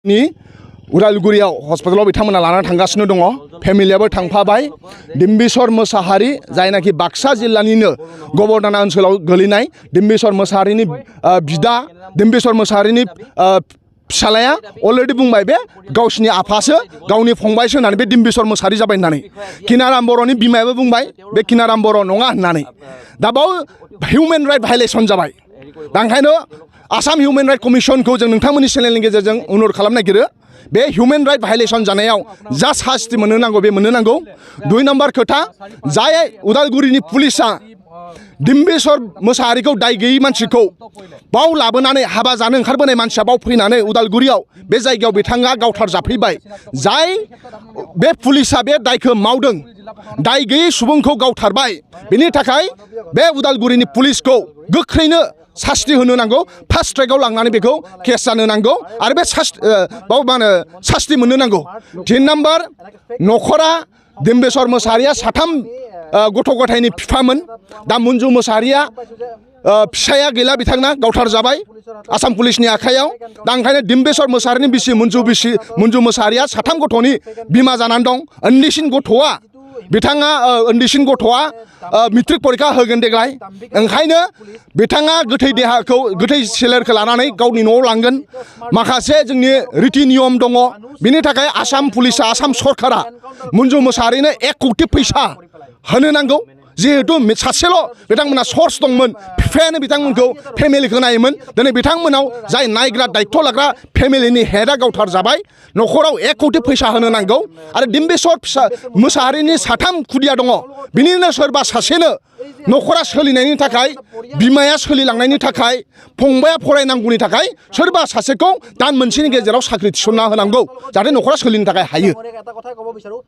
नि उदालगुरियाव हस्पिटालाव बिथांमोना लाना थांगासिनो दङ फेमिलियाबो थांफाबाय डिम्बिश्वर मोसाहारि जायनाखि बाक्सा जिल्लानिनो गबरदाना ओनसोलाव गोलैनाय डिम्बिश्वर मोसाहारिनि बिदा डिम्बिश्वर मोसाहारिनि फिसालाया अलरेडि बुंबाय बे गावसिनि आफासो गावनि फंबायसो होननानै बे डिम्बिश्वर मोसाहारि जाबाय होननानै किनाराम बर'नि बिमायाबो बुंबाय बे किनाराम बर' नङा होननानै दा बाव हिउमेन राइट भायलेसन जाबाय दा ओंखायनो आसाम हिउमेन राइट कमिसनखौ जों नोंथांमोननि चेनेलनि गेजेरजों अनुरोध खालामनो नागिरो बे हिउमेन राइट भायलेसन जानायाव जा सास्ति मोननो नांगौ बे मोननो नांगौ 2 नम्बर खोथा जाय उदालगुरिनि पुलिसा डिम्बिश्वर मोसाहारिखौ दाय गैयै मानसिखौ बाव लाबोनानै हाबा जानो ओंखारबोनाय मानसिया बाव फैनानै उदालगुरियाव बे जायगायाव बिथाङा गावथार जाफैबाय जाय बे पुलिसा बे दायखौ मावदों दाय गैयै सुबुंखौ गावथारबाय बेनि थाखाय बे उदालगुरिनि पुलिसखौ गोख्रैनो सास्ति होनो नांगौ फास्ट ट्रेकआव लांनानै बेखौ केस जानो नांगौ आरो बे सास्ति मोननो नांगौ 3 नम्बर नखरा डिम्बिश्वर मोसाहारिया 3 गथ' गथायनि बिफामोन दा मन्जु मोसाहारिया फिसाया गैला बिथांना गावथार जाबाय आसाम पुलिसनि आखायाव दा ओंखायनो डिम्बिश्वर मोसाहारिनि बिसि मन्जु मोसाहारिया 3 गथ'नि बिमा जानानै दं उन्दैसिन गथ'आ बिथाङा उन्दैसिन गथ'आ मेट्रिक परीक्षा होगोन देग्लाय ओंखायनो बिथाङा गोथै देहाखौ गोथै सोलेरखौ लानानै गावनि न'आव लांगोन माखासे जोंनि रिति नियम दङ बिनि थाखाय आसाम पुलिसा आसाम सरकारा मन्जु मोसाहारिनो 1 कोटि फैसा होनो नांगौ जिहेतु सासेल' बिथांमोना सर्स दंमोन बिफायानो बिथांमोनखौ फेमिलिखौ नायोमोन दिनै बिथांमोनाव जाय नायग्रा दायित्व लाग्रा फेमिलिनि हेडआ गावथार जाबाय न'खराव 1 कोटि फैसा होनो नांगौ आरो डिम्बिश्वर मोसाहारिनि 3 खुदिया दङ बिनिनो सोरबा सासेनो न'खरा सोलिनायनि थाखाय बिमाया सोलिलांनायनि थाखाय फंबाया फरायनांगौनि थाखाय सोरबा सासेखौ दान मोनसेनि गेजेराव साख्रि थिसनना होनांगौ जाहाथे न'खरा सोलिनो थाखाय हायो।